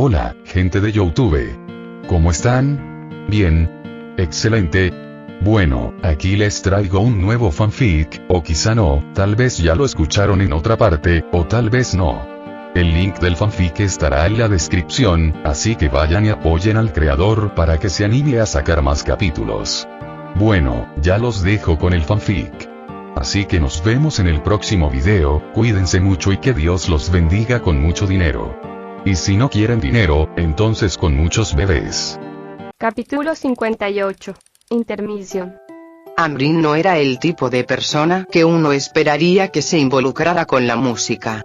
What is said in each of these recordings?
Hola, gente de YouTube. ¿Cómo están? Bien. Excelente. Bueno, aquí les traigo un nuevo fanfic, o quizá no, tal vez ya lo escucharon en otra parte, o tal vez no. El link del fanfic estará en la descripción, así que vayan y apoyen al creador para que se anime a sacar más capítulos. Bueno, ya los dejo con el fanfic. Así que nos vemos en el próximo video, cuídense mucho y que Dios los bendiga con mucho dinero. Y si no quieren dinero, entonces con muchos bebés. Capítulo 58. Intermisión. Amrin no era el tipo de persona que uno esperaría que se involucrara con la música.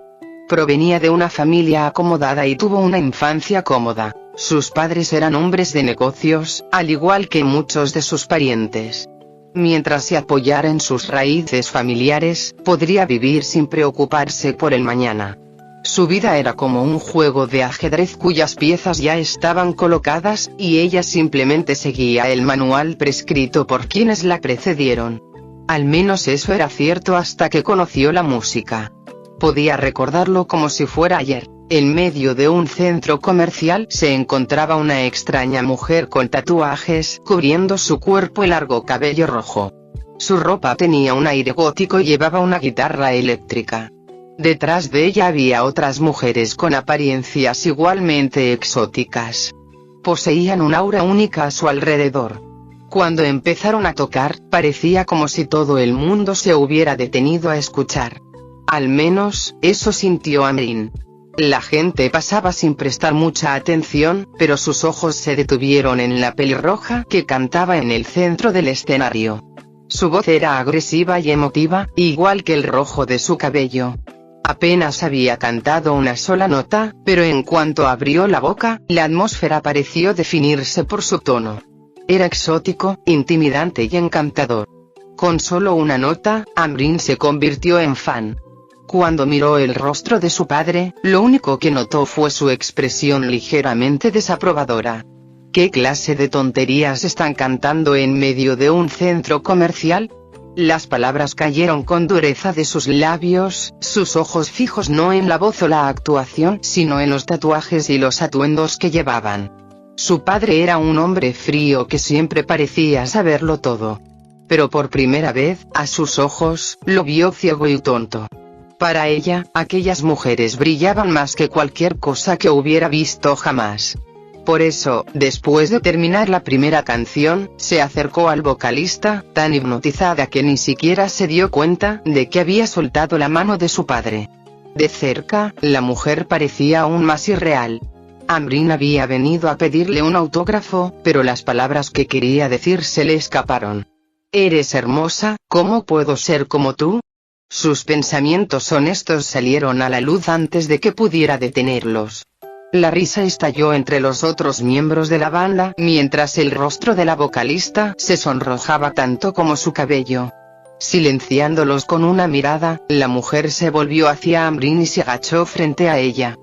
Provenía de una familia acomodada y tuvo una infancia cómoda. Sus padres eran hombres de negocios, al igual que muchos de sus parientes. Mientras se apoyara en sus raíces familiares, podría vivir sin preocuparse por el mañana. Su vida era como un juego de ajedrez cuyas piezas ya estaban colocadas, y ella simplemente seguía el manual prescrito por quienes la precedieron. Al menos eso era cierto hasta que conoció la música. Podía recordarlo como si fuera ayer. En medio de un centro comercial se encontraba una extraña mujer con tatuajes cubriendo su cuerpo y largo cabello rojo. Su ropa tenía un aire gótico y llevaba una guitarra eléctrica. Detrás de ella había otras mujeres con apariencias igualmente exóticas. Poseían un aura única a su alrededor. Cuando empezaron a tocar, parecía como si todo el mundo se hubiera detenido a escuchar. Al menos, eso sintió Amrin. La gente pasaba sin prestar mucha atención, pero sus ojos se detuvieron en la pelirroja que cantaba en el centro del escenario. Su voz era agresiva y emotiva, igual que el rojo de su cabello. Apenas había cantado una sola nota, pero en cuanto abrió la boca, la atmósfera pareció definirse por su tono. Era exótico, intimidante y encantador. Con solo una nota, Amrin se convirtió en fan. Cuando miró el rostro de su padre, lo único que notó fue su expresión ligeramente desaprobadora. ¿Qué clase de tonterías están cantando en medio de un centro comercial? Las palabras cayeron con dureza de sus labios, sus ojos fijos no en la voz o la actuación, sino en los tatuajes y los atuendos que llevaban. Su padre era un hombre frío que siempre parecía saberlo todo. Pero por primera vez, a sus ojos, lo vio ciego y tonto. Para ella, aquellas mujeres brillaban más que cualquier cosa que hubiera visto jamás. Por eso, después de terminar la primera canción, se acercó al vocalista, tan hipnotizada que ni siquiera se dio cuenta de que había soltado la mano de su padre. De cerca, la mujer parecía aún más irreal. Amrin había venido a pedirle un autógrafo, pero las palabras que quería decir se le escaparon. «Eres hermosa, ¿cómo puedo ser como tú?». Sus pensamientos honestos salieron a la luz antes de que pudiera detenerlos. La risa estalló entre los otros miembros de la banda, mientras el rostro de la vocalista se sonrojaba tanto como su cabello. Silenciándolos con una mirada, la mujer se volvió hacia Amrin y se agachó frente a ella.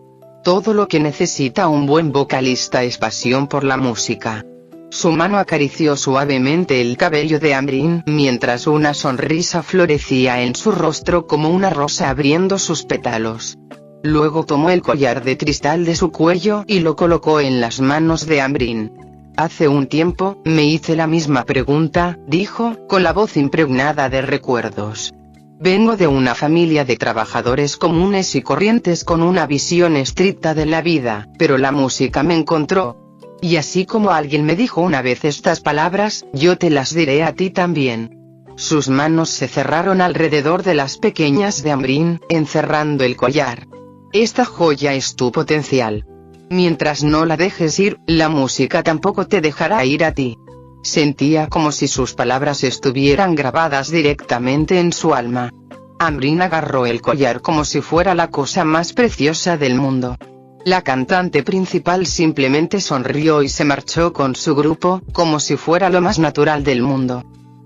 Todo lo que necesita un buen vocalista es pasión por la música. Su mano acarició suavemente el cabello de Amrin, mientras una sonrisa florecía en su rostro como una rosa abriendo sus pétalos. Luego tomó el collar de cristal de su cuello y lo colocó en las manos de Amrin. «Hace un tiempo, me hice la misma pregunta», dijo, con la voz impregnada de recuerdos. «Vengo de una familia de trabajadores comunes y corrientes con una visión estricta de la vida, pero la música me encontró. Y así como alguien me dijo una vez estas palabras, yo te las diré a ti también». Sus manos se cerraron alrededor de las pequeñas de Amrin, encerrando el collar. «Esta joya es tu potencial. Mientras no la dejes ir, la música tampoco te dejará ir a ti». Sentía como si sus palabras estuvieran grabadas directamente en su alma. Amrin agarró el collar como si fuera la cosa más preciosa del mundo. La cantante principal simplemente sonrió y se marchó con su grupo, como si fuera lo más natural del mundo.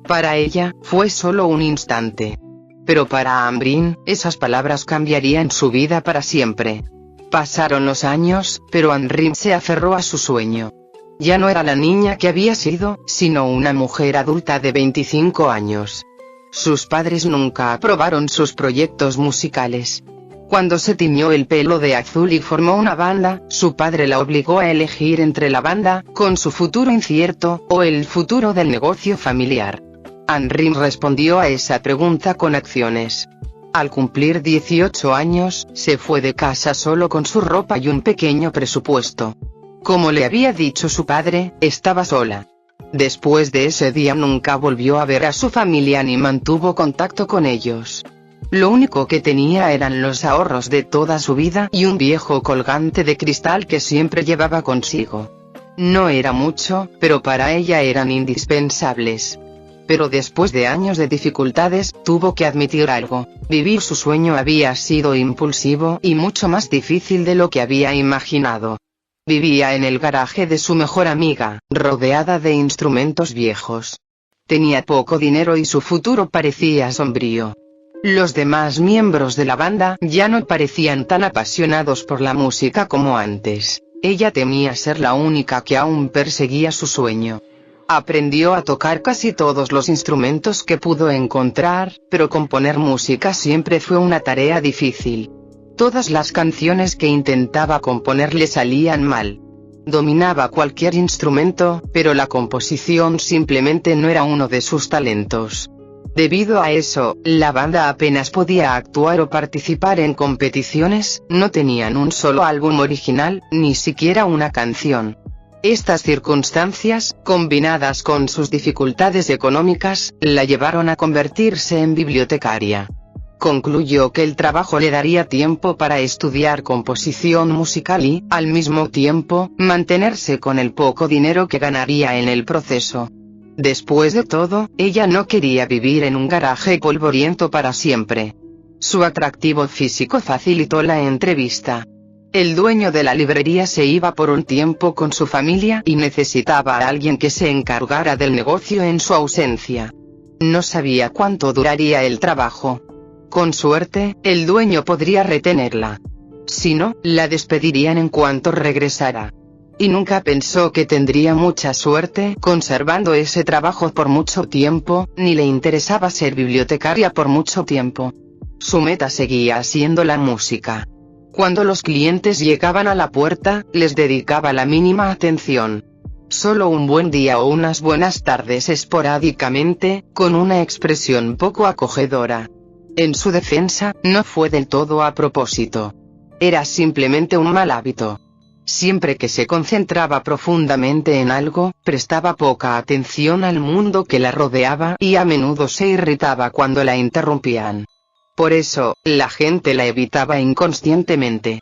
Para ella, fue solo un instante. Pero para Amrin, esas palabras cambiarían su vida para siempre. Pasaron los años, pero Amrin se aferró a su sueño. Ya no era la niña que había sido, sino una mujer adulta de 25 años. Sus padres nunca aprobaron sus proyectos musicales. Cuando se tiñó el pelo de azul y formó una banda, su padre la obligó a elegir entre la banda, con su futuro incierto, o el futuro del negocio familiar. Anrim respondió a esa pregunta con acciones. Al cumplir 18 años, se fue de casa solo con su ropa y un pequeño presupuesto. Como le había dicho su padre, estaba sola. Después de ese día nunca volvió a ver a su familia ni mantuvo contacto con ellos. Lo único que tenía eran los ahorros de toda su vida y un viejo colgante de cristal que siempre llevaba consigo. No era mucho, pero para ella eran indispensables. Pero después de años de dificultades, tuvo que admitir algo: vivir su sueño había sido impulsivo y mucho más difícil de lo que había imaginado. Vivía en el garaje de su mejor amiga, rodeada de instrumentos viejos. Tenía poco dinero y su futuro parecía sombrío. Los demás miembros de la banda ya no parecían tan apasionados por la música como antes. Ella temía ser la única que aún perseguía su sueño. Aprendió a tocar casi todos los instrumentos que pudo encontrar, pero componer música siempre fue una tarea difícil. Todas las canciones que intentaba componer le salían mal. Dominaba cualquier instrumento, pero la composición simplemente no era uno de sus talentos. Debido a eso, la banda apenas podía actuar o participar en competiciones, no tenían un solo álbum original, ni siquiera una canción. Estas circunstancias, combinadas con sus dificultades económicas, la llevaron a convertirse en bibliotecaria. Concluyó que el trabajo le daría tiempo para estudiar composición musical y, al mismo tiempo, mantenerse con el poco dinero que ganaría en el proceso. Después de todo, ella no quería vivir en un garaje polvoriento para siempre. Su atractivo físico facilitó la entrevista. El dueño de la librería se iba por un tiempo con su familia y necesitaba a alguien que se encargara del negocio en su ausencia. No sabía cuánto duraría el trabajo. Con suerte, el dueño podría retenerla. Si no, la despedirían en cuanto regresara. Y nunca pensó que tendría mucha suerte conservando ese trabajo por mucho tiempo, ni le interesaba ser bibliotecaria por mucho tiempo. Su meta seguía siendo la música. Cuando los clientes llegaban a la puerta, les dedicaba la mínima atención. Solo un buen día o unas buenas tardes esporádicamente, con una expresión poco acogedora. En su defensa, no fue del todo a propósito. Era simplemente un mal hábito. Siempre que se concentraba profundamente en algo, prestaba poca atención al mundo que la rodeaba y a menudo se irritaba cuando la interrumpían. Por eso, la gente la evitaba inconscientemente.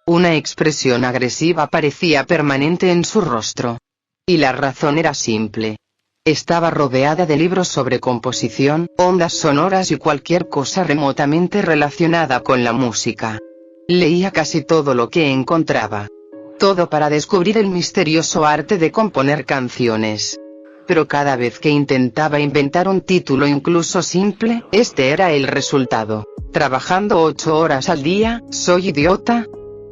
Una expresión agresiva parecía permanente en su rostro. Y la razón era simple. Estaba rodeada de libros sobre composición, ondas sonoras y cualquier cosa remotamente relacionada con la música. Leía casi todo lo que encontraba. Todo para descubrir el misterioso arte de componer canciones. Pero cada vez que intentaba inventar un título incluso simple, este era el resultado. Trabajando 8 horas al día, ¿soy idiota?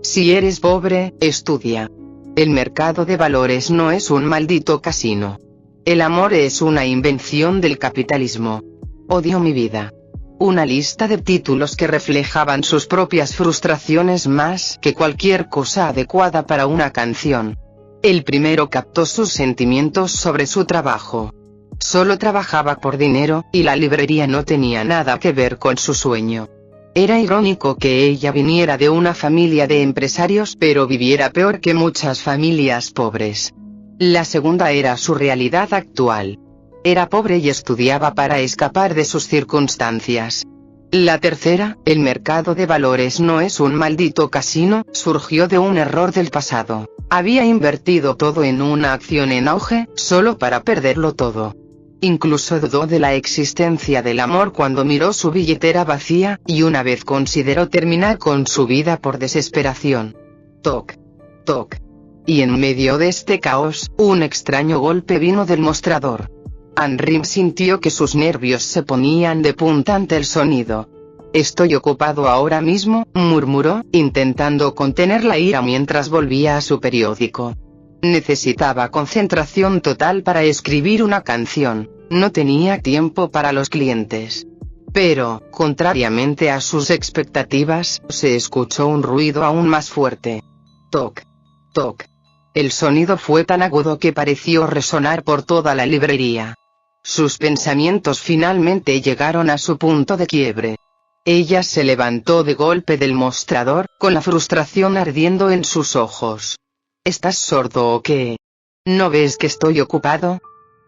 Si eres pobre, estudia. El mercado de valores no es un maldito casino. El amor es una invención del capitalismo. Odio mi vida. Una lista de títulos que reflejaban sus propias frustraciones más que cualquier cosa adecuada para una canción. El primero captó sus sentimientos sobre su trabajo. Solo trabajaba por dinero, y la librería no tenía nada que ver con su sueño. Era irónico que ella viniera de una familia de empresarios pero viviera peor que muchas familias pobres. La segunda era su realidad actual. Era pobre y estudiaba para escapar de sus circunstancias. La tercera, el mercado de valores no es un maldito casino, surgió de un error del pasado. Había invertido todo en una acción en auge, solo para perderlo todo. Incluso dudó de la existencia del amor cuando miró su billetera vacía, y una vez consideró terminar con su vida por desesperación. Toc. Toc. Y en medio de este caos, un extraño golpe vino del mostrador. Anrim sintió que sus nervios se ponían de punta ante el sonido. «Estoy ocupado ahora mismo», murmuró, intentando contener la ira mientras volvía a su periódico. Necesitaba concentración total para escribir una canción, no tenía tiempo para los clientes. Pero, contrariamente a sus expectativas, se escuchó un ruido aún más fuerte. Toc. Toc. El sonido fue tan agudo que pareció resonar por toda la librería. Sus pensamientos finalmente llegaron a su punto de quiebre. Ella se levantó de golpe del mostrador, con la frustración ardiendo en sus ojos. ¿Estás sordo o qué? ¿No ves que estoy ocupado?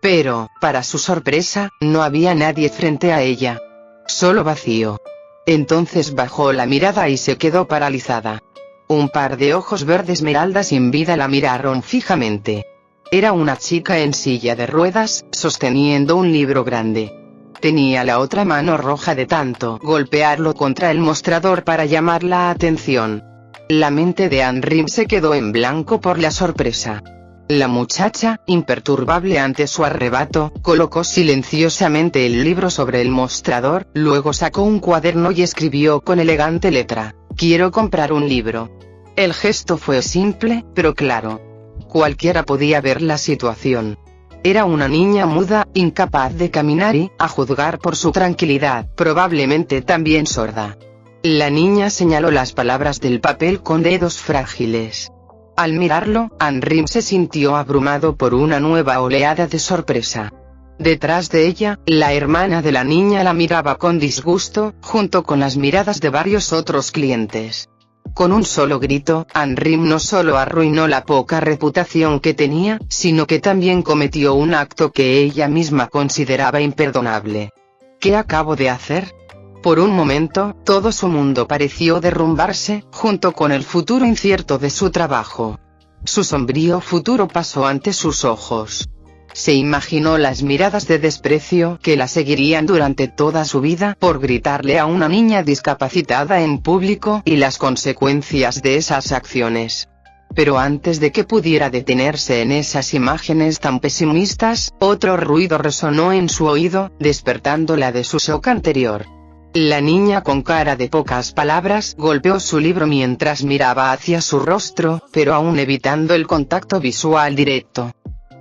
Pero, para su sorpresa, no había nadie frente a ella. Solo vacío. Entonces bajó la mirada y se quedó paralizada. Un par de ojos verde esmeralda sin vida la miraron fijamente. Era una chica en silla de ruedas, sosteniendo un libro grande. Tenía la otra mano roja de tanto golpearlo contra el mostrador para llamar la atención. La mente de Anne Rim se quedó en blanco por la sorpresa. La muchacha, imperturbable ante su arrebato, colocó silenciosamente el libro sobre el mostrador, luego sacó un cuaderno y escribió con elegante letra: «Quiero comprar un libro». El gesto fue simple, pero claro. Cualquiera podía ver la situación. Era una niña muda, incapaz de caminar y, a juzgar por su tranquilidad, probablemente también sorda. La niña señaló las palabras del papel con dedos frágiles. Al mirarlo, Anne Rim se sintió abrumado por una nueva oleada de sorpresa. Detrás de ella, la hermana de la niña la miraba con disgusto, junto con las miradas de varios otros clientes. Con un solo grito, Anne Rim no solo arruinó la poca reputación que tenía, sino que también cometió un acto que ella misma consideraba imperdonable. ¿Qué acabo de hacer? Por un momento, todo su mundo pareció derrumbarse, junto con el futuro incierto de su trabajo. Su sombrío futuro pasó ante sus ojos. Se imaginó las miradas de desprecio que la seguirían durante toda su vida por gritarle a una niña discapacitada en público y las consecuencias de esas acciones. Pero antes de que pudiera detenerse en esas imágenes tan pesimistas, otro ruido resonó en su oído, despertándola de su shock anterior. La niña con cara de pocas palabras golpeó su libro mientras miraba hacia su rostro, pero aún evitando el contacto visual directo.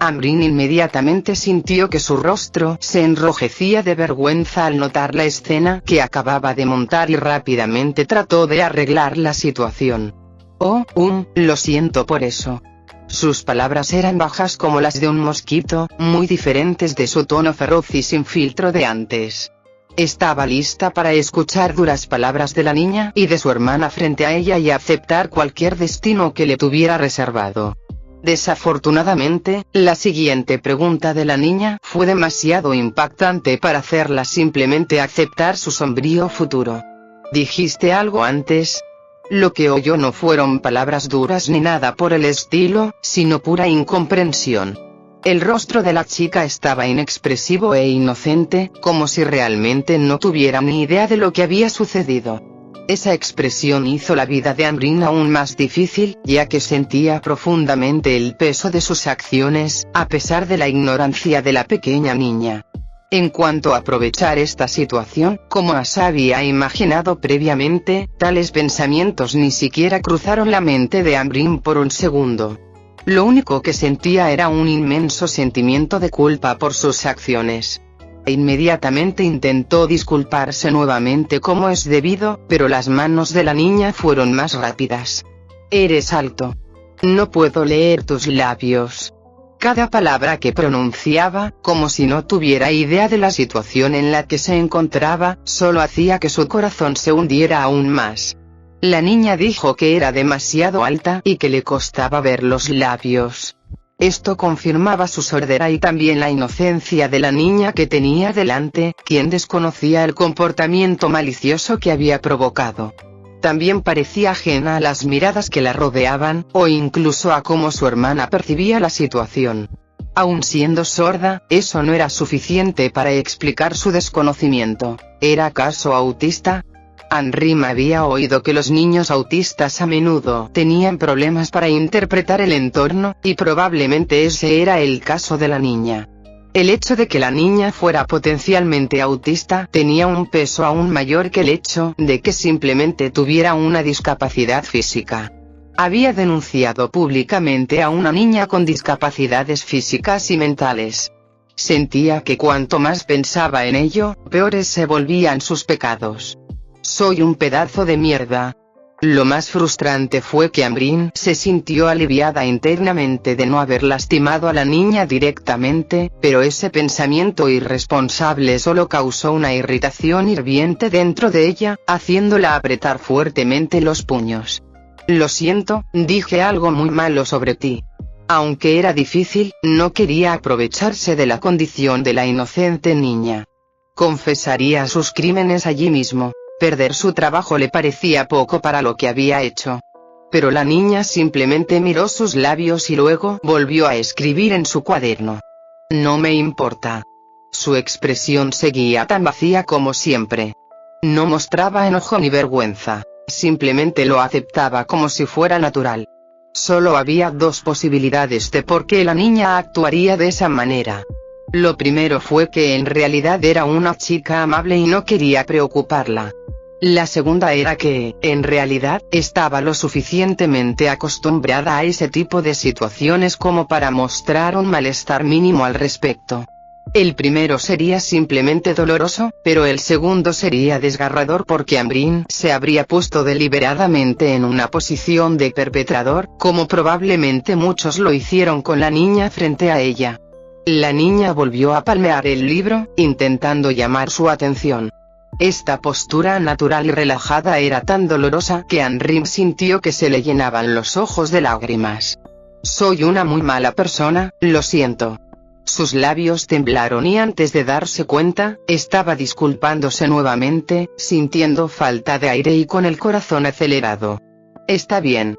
Anne Rim inmediatamente sintió que su rostro se enrojecía de vergüenza al notar la escena que acababa de montar y rápidamente trató de arreglar la situación. «Oh, lo siento por eso». Sus palabras eran bajas como las de un mosquito, muy diferentes de su tono feroz y sin filtro de antes. Estaba lista para escuchar duras palabras de la niña y de su hermana frente a ella y aceptar cualquier destino que le tuviera reservado. Desafortunadamente, la siguiente pregunta de la niña fue demasiado impactante para hacerla simplemente aceptar su sombrío futuro. «¿Dijiste algo antes?» Lo que oyó no fueron palabras duras ni nada por el estilo, sino pura incomprensión. El rostro de la chica estaba inexpresivo e inocente, como si realmente no tuviera ni idea de lo que había sucedido. Esa expresión hizo la vida de Anne Rim aún más difícil, ya que sentía profundamente el peso de sus acciones, a pesar de la ignorancia de la pequeña niña. En cuanto a aprovechar esta situación, como Asa había imaginado previamente, tales pensamientos ni siquiera cruzaron la mente de Anne Rim por un segundo. Lo único que sentía era un inmenso sentimiento de culpa por sus acciones. Inmediatamente intentó disculparse nuevamente como es debido, pero las manos de la niña fueron más rápidas. «Eres alto. No puedo leer tus labios». Cada palabra que pronunciaba, como si no tuviera idea de la situación en la que se encontraba, solo hacía que su corazón se hundiera aún más. La niña dijo que era demasiado alta y que le costaba ver los labios. Esto confirmaba su sordera y también la inocencia de la niña que tenía delante, quien desconocía el comportamiento malicioso que había provocado. También parecía ajena a las miradas que la rodeaban, o incluso a cómo su hermana percibía la situación. Aun siendo sorda, eso no era suficiente para explicar su desconocimiento. ¿Era acaso autista? Anne Rim había oído que los niños autistas a menudo tenían problemas para interpretar el entorno, y probablemente ese era el caso de la niña. El hecho de que la niña fuera potencialmente autista tenía un peso aún mayor que el hecho de que simplemente tuviera una discapacidad física. Había denunciado públicamente a una niña con discapacidades físicas y mentales. Sentía que cuanto más pensaba en ello, peores se volvían sus pecados. Soy un pedazo de mierda. Lo más frustrante fue que Ambryn se sintió aliviada internamente de no haber lastimado a la niña directamente, pero ese pensamiento irresponsable solo causó una irritación hirviente dentro de ella, haciéndola apretar fuertemente los puños. Lo siento, dije algo muy malo sobre ti. Aunque era difícil, no quería aprovecharse de la condición de la inocente niña. Confesaría sus crímenes allí mismo. Perder su trabajo le parecía poco para lo que había hecho. Pero la niña simplemente miró sus labios y luego volvió a escribir en su cuaderno. No me importa. Su expresión seguía tan vacía como siempre. No mostraba enojo ni vergüenza, simplemente lo aceptaba como si fuera natural. Solo había dos posibilidades de por qué la niña actuaría de esa manera. Lo primero fue que en realidad era una chica amable y no quería preocuparla. La segunda era que, en realidad, estaba lo suficientemente acostumbrada a ese tipo de situaciones como para mostrar un malestar mínimo al respecto. El primero sería simplemente doloroso, pero el segundo sería desgarrador porque Ambryn se habría puesto deliberadamente en una posición de perpetrador, como probablemente muchos lo hicieron con la niña frente a ella. La niña volvió a palmear el libro, intentando llamar su atención. Esta postura natural y relajada era tan dolorosa que Ambryn sintió que se le llenaban los ojos de lágrimas. Soy una muy mala persona, lo siento. Sus labios temblaron y antes de darse cuenta, estaba disculpándose nuevamente, sintiendo falta de aire y con el corazón acelerado. Está bien.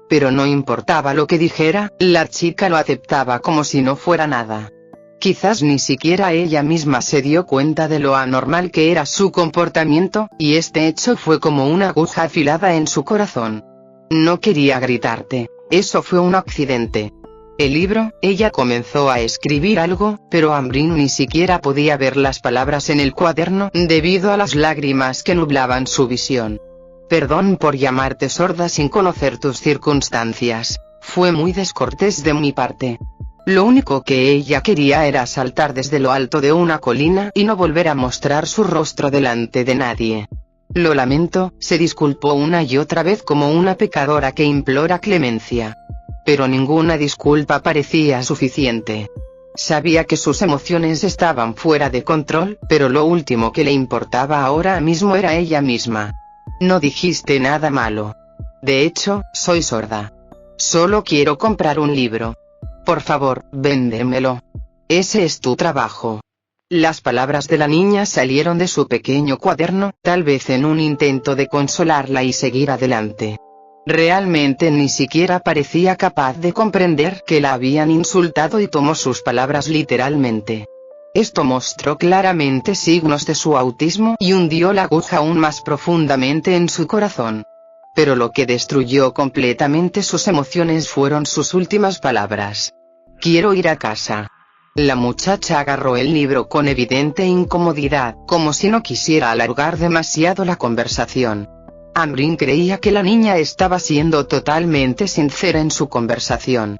Pero no importaba lo que dijera, la chica lo aceptaba como si no fuera nada. Quizás ni siquiera ella misma se dio cuenta de lo anormal que era su comportamiento, y este hecho fue como una aguja afilada en su corazón. No quería gritarte, eso fue un accidente. El libro, ella comenzó a escribir algo, pero Ambryn ni siquiera podía ver las palabras en el cuaderno debido a las lágrimas que nublaban su visión. Perdón por llamarte sorda sin conocer tus circunstancias, fue muy descortés de mi parte. Lo único que ella quería era saltar desde lo alto de una colina y no volver a mostrar su rostro delante de nadie. Lo lamento, se disculpó una y otra vez como una pecadora que implora clemencia. Pero ninguna disculpa parecía suficiente. Sabía que sus emociones estaban fuera de control, pero lo último que le importaba ahora mismo era ella misma. No dijiste nada malo. De hecho, soy sorda. Solo quiero comprar un libro. Por favor, véndemelo. Ese es tu trabajo. Las palabras de la niña salieron de su pequeño cuaderno, tal vez en un intento de consolarla y seguir adelante. Realmente ni siquiera parecía capaz de comprender que la habían insultado y tomó sus palabras literalmente. Esto mostró claramente signos de su autismo y hundió la aguja aún más profundamente en su corazón. Pero lo que destruyó completamente sus emociones fueron sus últimas palabras. Quiero ir a casa. La muchacha agarró el libro con evidente incomodidad, como si no quisiera alargar demasiado la conversación. Ambryn creía que la niña estaba siendo totalmente sincera en su conversación.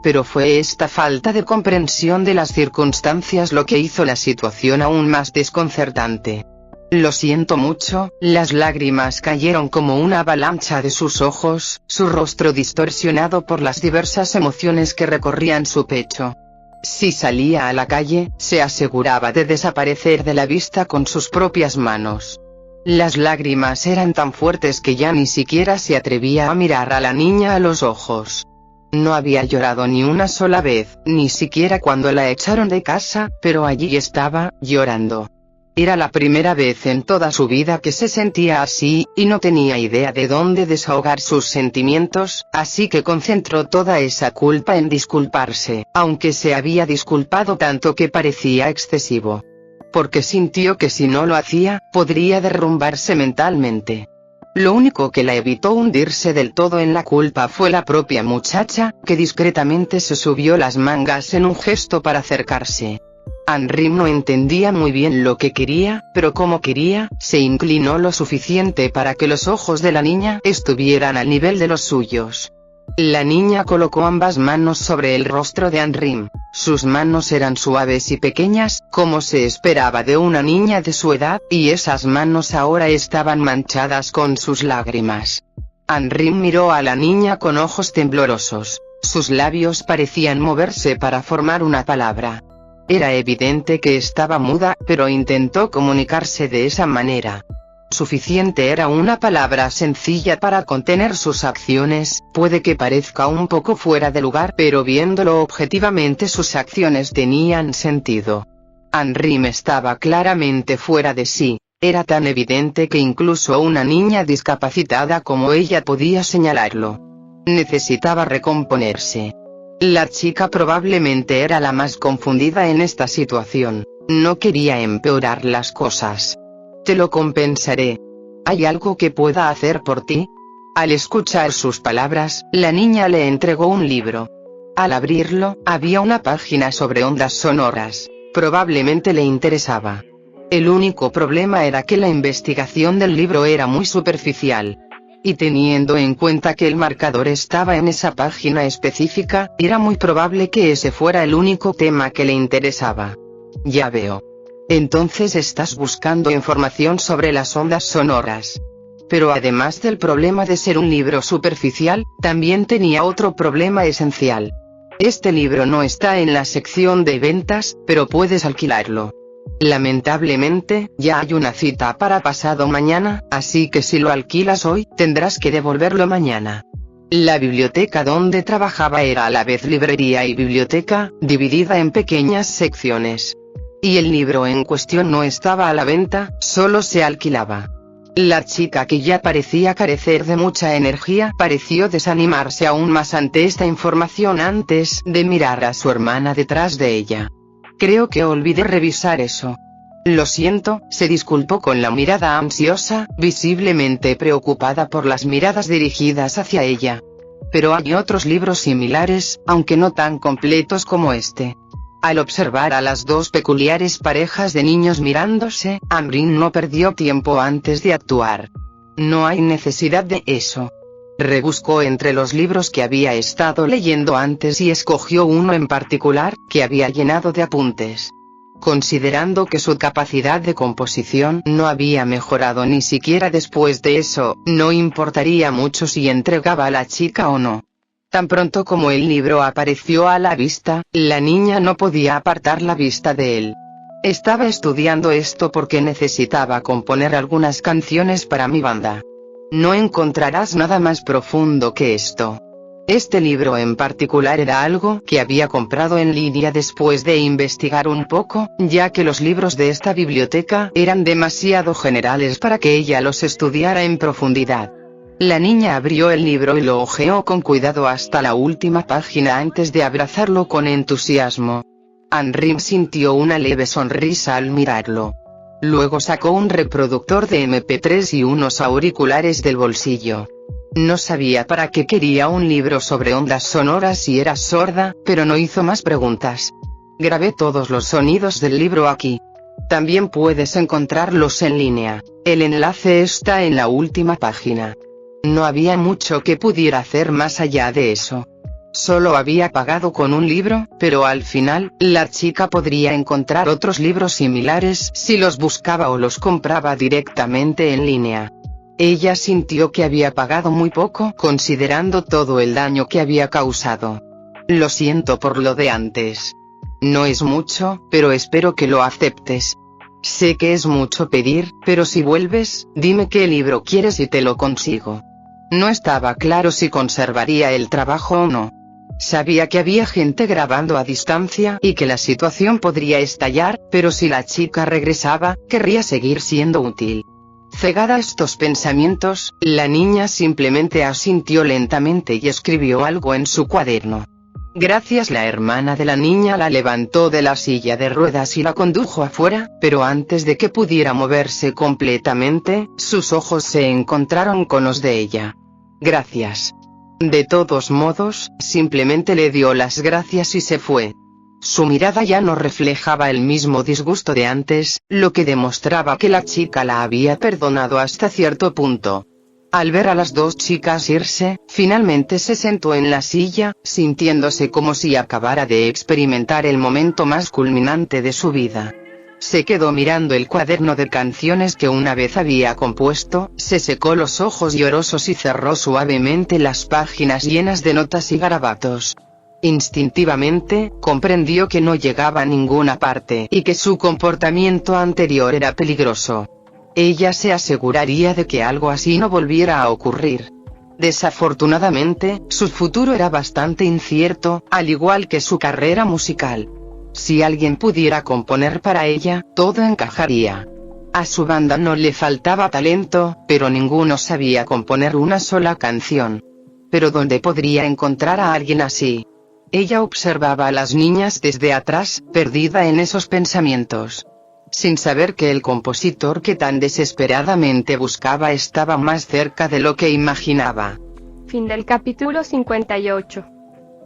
Pero fue esta falta de comprensión de las circunstancias lo que hizo la situación aún más desconcertante. Lo siento mucho, las lágrimas cayeron como una avalancha de sus ojos, su rostro distorsionado por las diversas emociones que recorrían su pecho. Si salía a la calle, se aseguraba de desaparecer de la vista con sus propias manos. Las lágrimas eran tan fuertes que ya ni siquiera se atrevía a mirar a la niña a los ojos. No había llorado ni una sola vez, ni siquiera cuando la echaron de casa, pero allí estaba, llorando. Era la primera vez en toda su vida que se sentía así, y no tenía idea de dónde desahogar sus sentimientos, así que concentró toda esa culpa en disculparse, aunque se había disculpado tanto que parecía excesivo. Porque sintió que si no lo hacía, podría derrumbarse mentalmente. Lo único que la evitó hundirse del todo en la culpa fue la propia muchacha, que discretamente se subió las mangas en un gesto para acercarse. Ambryn no entendía muy bien lo que quería, pero como quería, se inclinó lo suficiente para que los ojos de la niña estuvieran al nivel de los suyos. La niña colocó ambas manos sobre el rostro de Ambryn. Sus manos eran suaves y pequeñas, como se esperaba de una niña de su edad, y esas manos ahora estaban manchadas con sus lágrimas. Anrim miró a la niña con ojos temblorosos. Sus labios parecían moverse para formar una palabra. Era evidente que estaba muda, pero intentó comunicarse de esa manera. Suficiente era una palabra sencilla para contener sus acciones. Puede que parezca un poco fuera de lugar, pero viéndolo objetivamente sus acciones tenían sentido. Anrim estaba claramente fuera de sí. Era tan evidente que incluso una niña discapacitada como ella podía señalarlo. Necesitaba recomponerse. La chica probablemente era la más confundida en esta situación. No quería empeorar las cosas. Te lo compensaré. ¿Hay algo que pueda hacer por ti? Al escuchar sus palabras, la niña le entregó un libro. Al abrirlo, había una página sobre ondas sonoras. Probablemente le interesaba. El único problema era que la investigación del libro era muy superficial. Y teniendo en cuenta que el marcador estaba en esa página específica, era muy probable que ese fuera el único tema que le interesaba. Ya veo. Entonces estás buscando información sobre las ondas sonoras. Pero además del problema de ser un libro superficial, también tenía otro problema esencial. Este libro no está en la sección de ventas, pero puedes alquilarlo. Lamentablemente, ya hay una cita para pasado mañana, así que si lo alquilas hoy, tendrás que devolverlo mañana. La biblioteca donde trabajaba era a la vez librería y biblioteca, dividida en pequeñas secciones. Y el libro en cuestión no estaba a la venta, solo se alquilaba. La chica, que ya parecía carecer de mucha energía, pareció desanimarse aún más ante esta información antes de mirar a su hermana detrás de ella. Creo que olvidé revisar eso. Lo siento, se disculpó con la mirada ansiosa, visiblemente preocupada por las miradas dirigidas hacia ella. Pero hay otros libros similares, aunque no tan completos como este. Al observar a las dos peculiares parejas de niños mirándose, Anrim no perdió tiempo antes de actuar. No hay necesidad de eso. Rebuscó entre los libros que había estado leyendo antes y escogió uno en particular, que había llenado de apuntes. Considerando que su capacidad de composición no había mejorado ni siquiera después de eso, no importaría mucho si entregaba a la chica o no. Tan pronto como el libro apareció a la vista, la niña no podía apartar la vista de él. Estaba estudiando esto porque necesitaba componer algunas canciones para mi banda. No encontrarás nada más profundo que esto. Este libro en particular era algo que había comprado en línea después de investigar un poco, ya que los libros de esta biblioteca eran demasiado generales para que ella los estudiara en profundidad. La niña abrió el libro y lo hojeó con cuidado hasta la última página antes de abrazarlo con entusiasmo. Anrim sintió una leve sonrisa al mirarlo. Luego sacó un reproductor de MP3 y unos auriculares del bolsillo. No sabía para qué quería un libro sobre ondas sonoras si era sorda, pero no hizo más preguntas. Grabé todos los sonidos del libro aquí. También puedes encontrarlos en línea. El enlace está en la última página. No había mucho que pudiera hacer más allá de eso. Solo había pagado con un libro, pero al final, la chica podría encontrar otros libros similares si los buscaba o los compraba directamente en línea. Ella sintió que había pagado muy poco considerando todo el daño que había causado. Lo siento por lo de antes. No es mucho, pero espero que lo aceptes. Sé que es mucho pedir, pero si vuelves, dime qué libro quieres y te lo consigo. No estaba claro si conservaría el trabajo o no. Sabía que había gente grabando a distancia y que la situación podría estallar, pero si la chica regresaba, querría seguir siendo útil. Cegada a estos pensamientos, la niña simplemente asintió lentamente y escribió algo en su cuaderno. Gracias. La hermana de la niña la levantó de la silla de ruedas y la condujo afuera, pero antes de que pudiera moverse completamente, sus ojos se encontraron con los de ella. Gracias. De todos modos, simplemente le dio las gracias y se fue. Su mirada ya no reflejaba el mismo disgusto de antes, lo que demostraba que la chica la había perdonado hasta cierto punto. Al ver a las dos chicas irse, finalmente se sentó en la silla, sintiéndose como si acabara de experimentar el momento más culminante de su vida. Se quedó mirando el cuaderno de canciones que una vez había compuesto, se secó los ojos llorosos y cerró suavemente las páginas llenas de notas y garabatos. Instintivamente, comprendió que no llegaba a ninguna parte y que su comportamiento anterior era peligroso. Ella se aseguraría de que algo así no volviera a ocurrir. Desafortunadamente, su futuro era bastante incierto, al igual que su carrera musical. Si alguien pudiera componer para ella, todo encajaría. A su banda no le faltaba talento, pero ninguno sabía componer una sola canción. ¿Pero dónde podría encontrar a alguien así? Ella observaba a las niñas desde atrás, perdida en esos pensamientos, sin saber que el compositor que tan desesperadamente buscaba estaba más cerca de lo que imaginaba. Fin del capítulo 58.